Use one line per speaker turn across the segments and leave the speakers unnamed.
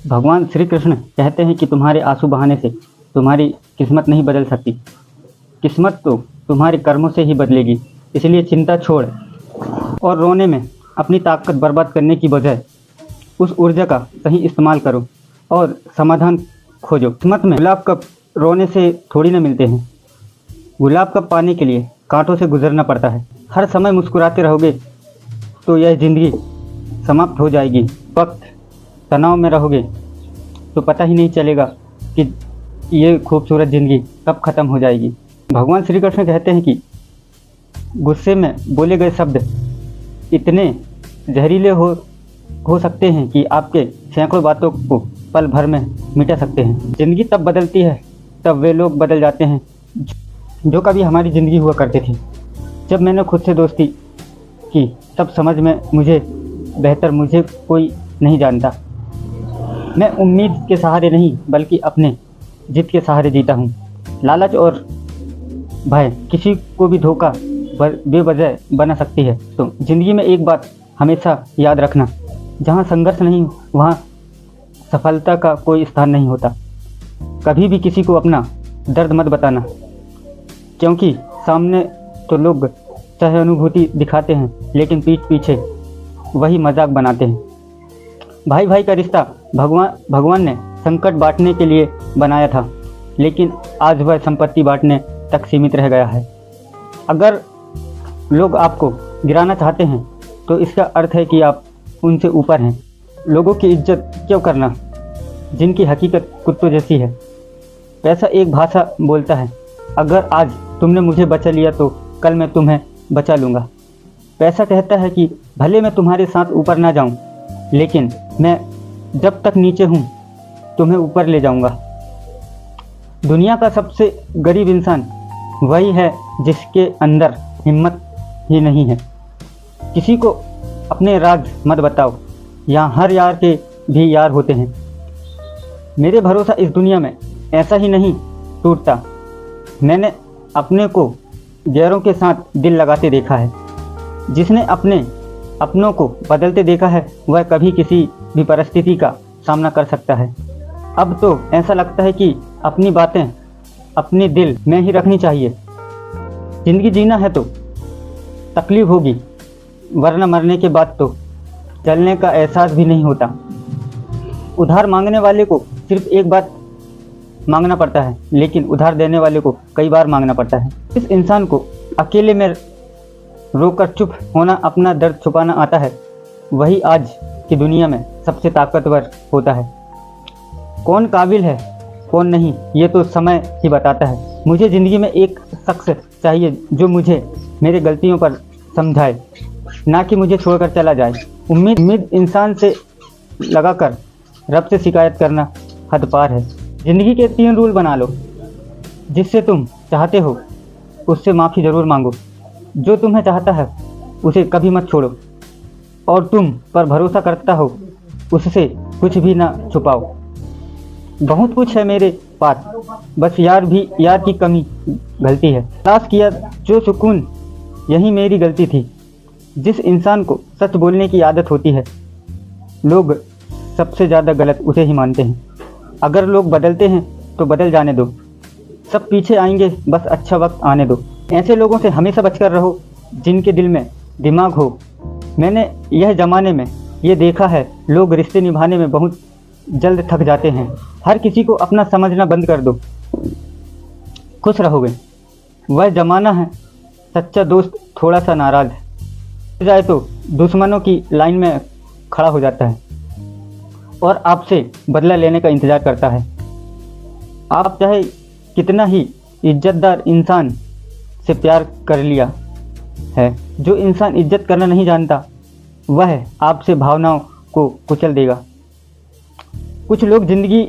भगवान श्री कृष्ण कहते हैं कि तुम्हारे आंसू बहाने से तुम्हारी किस्मत नहीं बदल सकती। किस्मत तो तुम्हारे कर्मों से ही बदलेगी। इसलिए चिंता छोड़ और रोने में अपनी ताकत बर्बाद करने की बजाय उस ऊर्जा का सही इस्तेमाल करो और समाधान खोजो। किस्मत में गुलाब कब रोने से थोड़ी ना मिलते हैं। गुलाब कब पाने के लिए कांटों से गुजरना पड़ता है। हर समय मुस्कुराते रहोगे तो यह ज़िंदगी समाप्त हो जाएगी। वक्त तनाव में रहोगे तो पता ही नहीं चलेगा कि ये खूबसूरत ज़िंदगी कब ख़त्म हो जाएगी। भगवान श्री कृष्ण कहते हैं कि गुस्से में बोले गए शब्द इतने जहरीले हो सकते हैं कि आपके सैकड़ों बातों को पल भर में मिटा सकते हैं। ज़िंदगी तब बदलती है तब वे लोग बदल जाते हैं जो कभी हमारी ज़िंदगी हुआ करते थे। जब मैंने खुद से दोस्ती की तब समझ में मुझे कोई नहीं जानता। मैं उम्मीद के सहारे नहीं बल्कि अपने जिद के सहारे जीता हूँ। लालच और भय किसी को भी धोखा बेवजह बना सकती है। तो ज़िंदगी में एक बात हमेशा याद रखना, जहाँ संघर्ष नहीं वहाँ सफलता का कोई स्थान नहीं होता। कभी भी किसी को अपना दर्द मत बताना, क्योंकि सामने तो लोग सहानुभूति दिखाते हैं लेकिन पीठ पीछे वही मजाक बनाते हैं। भाई भाई का रिश्ता भगवान ने संकट बांटने के लिए बनाया था, लेकिन आज वह संपत्ति बांटने तक सीमित रह गया है। अगर लोग आपको गिराना चाहते हैं तो इसका अर्थ है कि आप उनसे ऊपर हैं। लोगों की इज्जत क्यों करना जिनकी हकीकत कुत्तों जैसी है। पैसा एक भाषा बोलता है, अगर आज तुमने मुझे बचा लिया तो कल मैं तुम्हें बचा लूँगा। पैसा कहता है कि भले मैं तुम्हारे साथ ऊपर ना जाऊँ, लेकिन मैं जब तक नीचे हूँ तुम्हें ऊपर ले जाऊँगा। दुनिया का सबसे गरीब इंसान वही है जिसके अंदर हिम्मत ही नहीं है। किसी को अपने राज मत बताओ, यहाँ हर यार के भी यार होते हैं। मेरे भरोसा इस दुनिया में ऐसा ही नहीं टूटता। मैंने अपने को गैरों के साथ दिल लगाते देखा है। जिसने अपनों को बदलते देखा है वह कभी किसी भी परिस्थिति का सामना कर सकता है। अब तो ऐसा लगता है कि अपनी बातें अपने दिल में ही रखनी चाहिए। ज़िंदगी जीना है तो तकलीफ होगी, वरना मरने के बाद तो चलने का एहसास भी नहीं होता। उधार मांगने वाले को सिर्फ एक बार मांगना पड़ता है, लेकिन उधार देने वाले को कई बार मांगना पड़ता है। इस इंसान को अकेले में रोकर चुप होना, अपना दर्द छुपाना आता है, वही आज की दुनिया में सबसे ताकतवर होता है। कौन काबिल है कौन नहीं ये तो समय ही बताता है। मुझे ज़िंदगी में एक शख्स चाहिए जो मुझे मेरे गलतियों पर समझाए, ना कि मुझे छोड़कर चला जाए। उम्मीद इंसान से लगाकर रब से शिकायत करना हद पार है। ज़िंदगी के 3 रूल बना लो। जिससे तुम चाहते हो उससे माफ़ी ज़रूर मांगो। जो तुम्हें चाहता है उसे कभी मत छोड़ो, और तुम पर भरोसा करता हो उससे कुछ भी ना छुपाओ। बहुत कुछ है मेरे पास, बस यार की कमी गलती है। तलाश किया जो सुकून, यही मेरी गलती थी। जिस इंसान को सच बोलने की आदत होती है, लोग सबसे ज़्यादा गलत उसे ही मानते हैं। अगर लोग बदलते हैं तो बदल जाने दो, सब पीछे आएंगे, बस अच्छा वक्त आने दो। ऐसे लोगों से हमेशा बचकर रहो जिनके दिल में दिमाग हो। मैंने यह ज़माने में ये देखा है, लोग रिश्ते निभाने में बहुत जल्द थक जाते हैं। हर किसी को अपना समझना बंद कर दो, खुश रहोगे। वह ज़माना है सच्चा दोस्त थोड़ा सा नाराज़ हो जाए तो दुश्मनों की लाइन में खड़ा हो जाता है और आपसे बदला लेने का इंतज़ार करता है। आप चाहे कितना ही इज्जतदार इंसान से प्यार कर लिया है, जो इंसान इज्जत करना नहीं जानता वह आपसे भावनाओं को कुचल देगा। कुछ लोग ज़िंदगी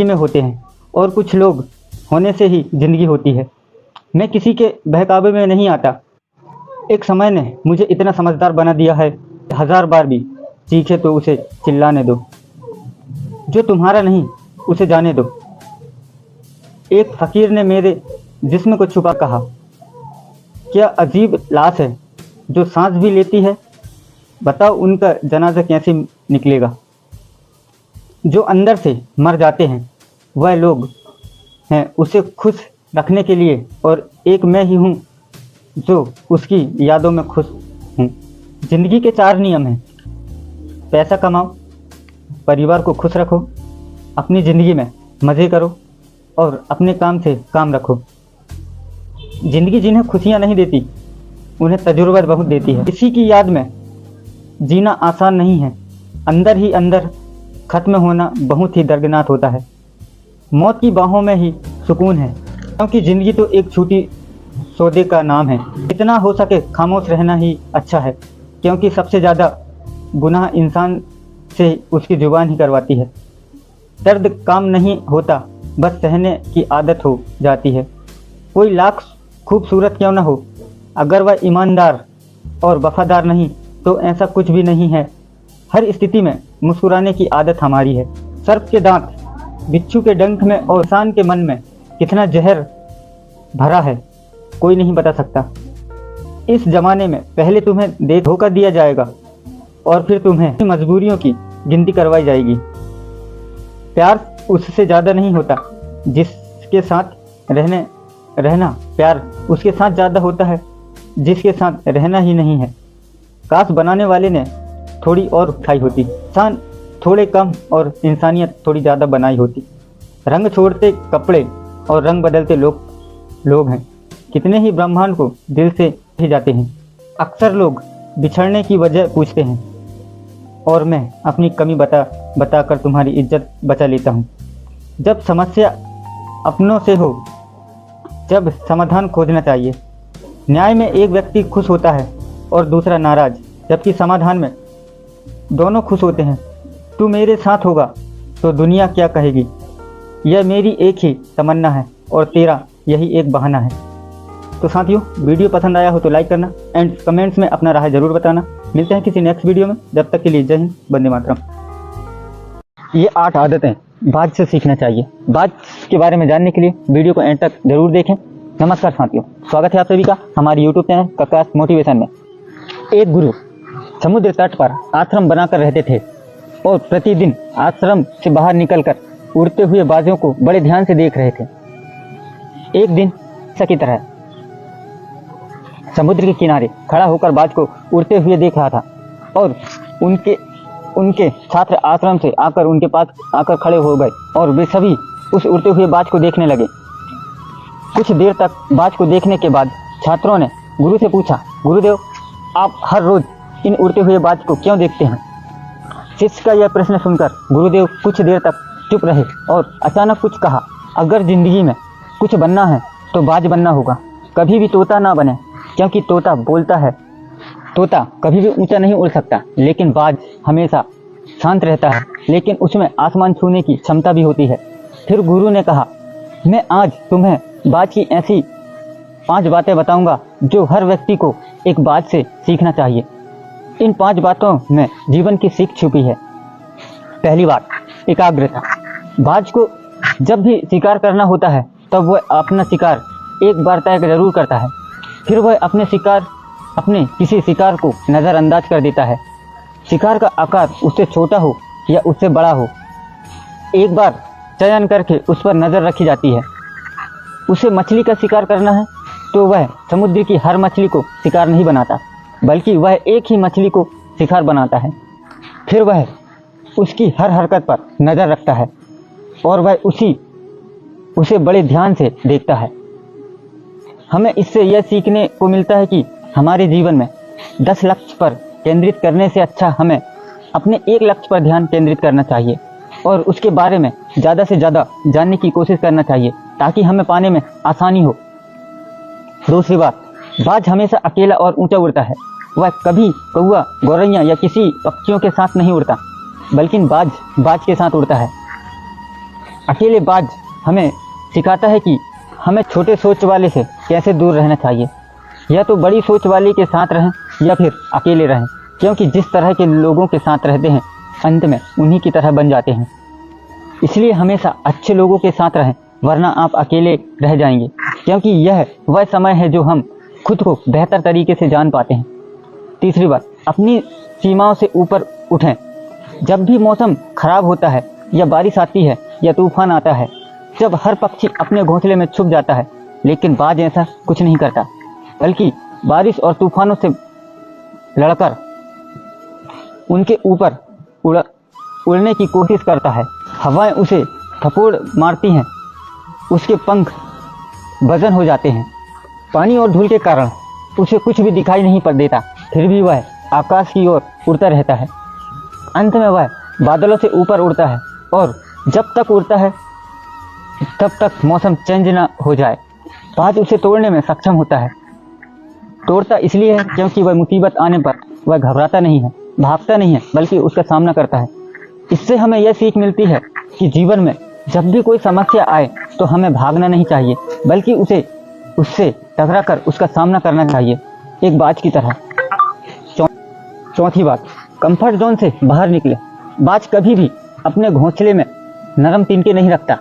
में होते हैं और कुछ लोग होने से ही ज़िंदगी होती है। मैं किसी के बहकावे में नहीं आता। एक समय ने मुझे इतना समझदार बना दिया है, 1000 बार भी चीखे तो उसे चिल्लाने दो। जो तुम्हारा नहीं उसे जाने दो। एक फ़कीर ने मेरे जिस्म को छुपा कहा, क्या अजीब लाश है जो सांस भी लेती है बताओ उनका जनाजा कैसे निकलेगा। जो अंदर से मर जाते हैं वह लोग हैं उसे खुश रखने के लिए, और एक मैं ही हूँ जो उसकी यादों में खुश हूँ। जिंदगी के 4 नियम हैं। पैसा कमाओ, परिवार को खुश रखो, अपनी ज़िंदगी में मज़े करो और अपने काम से काम रखो। ज़िंदगी जिन्हें खुशियाँ नहीं देती उन्हें तजुर्बा बहुत देती है। किसी की याद में जीना आसान नहीं है। अंदर ही अंदर ख़त्म होना बहुत ही दर्दनाक होता है। मौत की बाहों में ही सुकून है, क्योंकि ज़िंदगी तो एक छोटी सौदे का नाम है। जितना हो सके खामोश रहना ही अच्छा है, क्योंकि सबसे ज़्यादा गुनाह इंसान से उसकी ज़ुबान ही करवाती है। दर्द काम नहीं होता, बस सहने की आदत हो जाती है। कोई लाख खूबसूरत क्यों ना हो, अगर वह ईमानदार और वफादार नहीं तो ऐसा कुछ भी नहीं है। हर स्थिति में मुस्कुराने की आदत हमारी है। सर्प के दांत, बिच्छू के डंक में और इंसान के मन में कितना जहर भरा है कोई नहीं बता सकता। इस ज़माने में पहले तुम्हें धोखा दिया जाएगा और फिर तुम्हें मजबूरियों की गिनती करवाई जाएगी। प्यार उससे ज़्यादा नहीं होता जिसके साथ रहना प्यार उसके साथ ज़्यादा होता है जिसके साथ रहना ही नहीं है। काश बनाने वाले ने थोड़ी और उठाई होती, इंसान थोड़े कम और इंसानियत थोड़ी ज़्यादा बनाई होती। रंग छोड़ते कपड़े और रंग बदलते लोग हैं। कितने ही ब्रह्मांड को दिल से ही जाते हैं। अक्सर लोग बिछड़ने की वजह पूछते हैं और मैं अपनी कमी बताकर तुम्हारी इज्जत बचा लेता हूँ। जब समस्या अपनों से हो, जब समाधान खोजना चाहिए। न्याय में एक व्यक्ति खुश होता है और दूसरा नाराज, जबकि समाधान में दोनों खुश होते हैं। तू मेरे साथ होगा तो दुनिया क्या कहेगी, यह मेरी एक ही तमन्ना है और तेरा यही एक बहाना है। तो साथियों, वीडियो पसंद आया हो तो लाइक करना एंड कमेंट्स में अपना राय जरूर बताना। मिलते हैं किसी नेक्स्ट वीडियो में, जब तक के लिए जय हिंद, वंदे मातरम। ये 8 आदतें बाज से सीखना चाहिए। बाज के बारे में जानने के लिए वीडियो को एंड तक जरूर देखें। नमस्कार साथियों, स्वागत है आप सभी का हमारे यूट्यूब चैनल ककाश मोटिवेशन में। एक गुरु समुद्र तट पर आश्रम बनाकर रहते थे और प्रतिदिन आश्रम से बाहर निकलकर उड़ते हुए बाजों को बड़े ध्यान से देख रहे थे। एक दिन की तरह समुद्र के किनारे खड़ा होकर बाज को उड़ते हुए देख रहा था और उनके छात्र आश्रम से आकर उनके पास आकर खड़े हो गए और वे सभी उस उड़ते हुए बाज को देखने लगे। कुछ देर तक बाज को देखने के बाद छात्रों ने गुरु से पूछा, गुरुदेव आप हर रोज इन उड़ते हुए बाज को क्यों देखते हैं? शिष्य का यह प्रश्न सुनकर गुरुदेव कुछ देर तक चुप रहे और अचानक कुछ कहा, अगर जिंदगी में कुछ बनना है तो बाज बनना होगा। कभी भी तोता ना बने, क्योंकि तोता बोलता है। तोता कभी भी ऊंचा नहीं उड़ सकता, लेकिन बाज हमेशा शांत रहता है, लेकिन उसमें आसमान छूने की क्षमता भी होती है। फिर गुरु ने कहा, मैं आज तुम्हें बाज की ऐसी 5 बातें बताऊंगा जो हर व्यक्ति को एक बाज से सीखना चाहिए। इन 5 बातों में जीवन की सीख छुपी है। पहली बात, एकाग्रता। बाज को जब भी शिकार करना होता है तब वह अपना शिकार एक बार तय जरूर करता है, फिर वह अपने किसी शिकार को नज़रअंदाज कर देता है। शिकार का आकार उससे छोटा हो या उससे बड़ा हो, एक बार चयन करके उस पर नज़र रखी जाती है। उसे मछली का शिकार करना है तो वह समुद्र की हर मछली को शिकार नहीं बनाता, बल्कि वह एक ही मछली को शिकार बनाता है। फिर वह उसकी हर हरकत पर नज़र रखता है और वह उसे बड़े ध्यान से देखता है। हमें इससे यह सीखने को मिलता है कि हमारे जीवन में 10 लक्ष्य पर केंद्रित करने से अच्छा हमें अपने एक लक्ष्य पर ध्यान केंद्रित करना चाहिए और उसके बारे में ज़्यादा से ज़्यादा जानने की कोशिश करना चाहिए, ताकि हमें पाने में आसानी हो। दूसरी बात, बाज हमेशा अकेला और ऊंचा उड़ता है। वह कभी कौवा, गौरैया या किसी पक्षियों के साथ नहीं उड़ता, बल्कि बाज के साथ उड़ता है। अकेले बाज हमें सिखाता है कि हमें छोटे सोच वाले से कैसे दूर रहना चाहिए, या तो बड़ी सोच वाले के साथ रहें या फिर अकेले रहें, क्योंकि जिस तरह के लोगों के साथ रहते हैं अंत में उन्हीं की तरह बन जाते हैं। इसलिए हमेशा अच्छे लोगों के साथ रहें, वरना आप अकेले रह जाएंगे, क्योंकि यह वह समय है जो हम खुद को बेहतर तरीके से जान पाते हैं। तीसरी बात, अपनी सीमाओं से ऊपर उठें। जब भी मौसम खराब होता है या बारिश आती है या तूफान आता है, जब हर पक्षी अपने घोंसले में छुप जाता है, लेकिन बाज ऐसा कुछ नहीं करता, बल्कि बारिश और तूफानों से लड़कर उनके ऊपर उड़ने की कोशिश करता है। हवाएं उसे थप्पड़ मारती हैं, उसके पंख वजन हो जाते हैं। पानी और धूल के कारण उसे कुछ भी दिखाई नहीं पड़ देता, फिर भी वह आकाश की ओर उड़ता रहता है। अंत में वह बादलों से ऊपर उड़ता है और जब तक उड़ता है तब तक मौसम चेंज ना हो जाए, बाज उसे तोड़ने में सक्षम होता है। तोड़ता इसलिए है क्योंकि वह मुसीबत आने पर वह घबराता नहीं है, भागता नहीं है, बल्कि उसका सामना करता है। इससे हमें यह सीख मिलती है कि जीवन में जब भी कोई समस्या आए तो हमें भागना नहीं चाहिए, बल्कि उससे टकरा कर उसका सामना करना चाहिए, एक बाज की तरह। चौथी बात, कंफर्ट जोन से बाहर निकले। बाज कभी भी अपने घोंसले में नरम तिनके नहीं रखता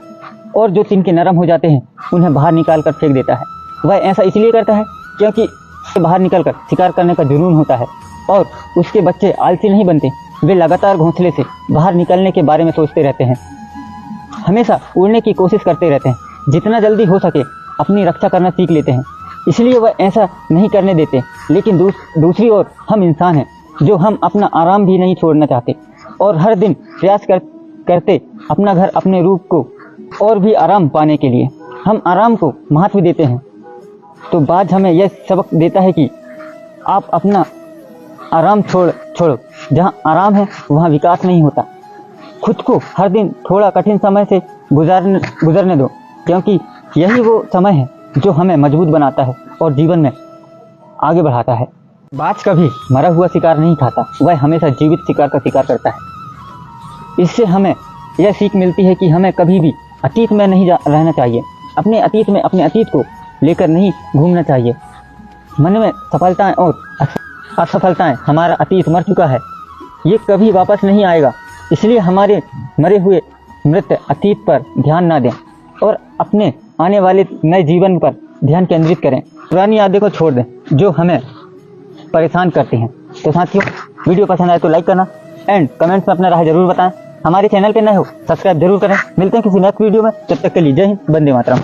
और जो तिनके नरम हो जाते हैं उन्हें बाहर निकाल कर फेंक देता है। वह ऐसा इसलिए करता है क्योंकि बाहर निकलकर शिकार करने का जुनून होता है और उसके बच्चे आलसी नहीं बनते। वे लगातार घोंसले से बाहर निकलने के बारे में सोचते रहते हैं, हमेशा उड़ने की कोशिश करते रहते हैं, जितना जल्दी हो सके अपनी रक्षा करना सीख लेते हैं। इसलिए वह ऐसा नहीं करने देते। लेकिन दूसरी ओर हम इंसान हैं जो हम अपना आराम भी नहीं छोड़ना चाहते और हर दिन प्रयास करते अपना घर, अपने रूप को और भी आराम पाने के लिए हम आराम को महत्व देते हैं। तो बाज हमें यह सबक देता है कि आप अपना आराम छोड़ो। जहाँ आराम है वहाँ विकास नहीं होता। खुद को हर दिन थोड़ा कठिन समय से गुजरने दो, क्योंकि यही वो समय है जो हमें मजबूत बनाता है और जीवन में आगे बढ़ाता है। बाज कभी मरा हुआ शिकार नहीं खाता, वह हमेशा जीवित शिकार का शिकार करता है। इससे हमें यह सीख मिलती है कि हमें कभी भी अतीत में नहीं रहना चाहिए, अपने अतीत में अपने अतीत को लेकर नहीं घूमना चाहिए। मन में सफलताएं और असफलताएं, हमारा अतीत मर चुका है, ये कभी वापस नहीं आएगा। इसलिए हमारे मरे हुए मृत अतीत पर ध्यान ना दें और अपने आने वाले नए जीवन पर ध्यान केंद्रित करें। पुरानी यादें को छोड़ दें जो हमें परेशान करती हैं। तो साथियों, वीडियो पसंद आए तो लाइक करना एंड कमेंट्स में अपना राय जरूर बताएं। हमारे चैनल पे नए हो सब्सक्राइब जरूर करें। मिलते हैं किसी नेक्स्ट वीडियो में, तब तक के लिए जय हिंद, वंदे मातरम।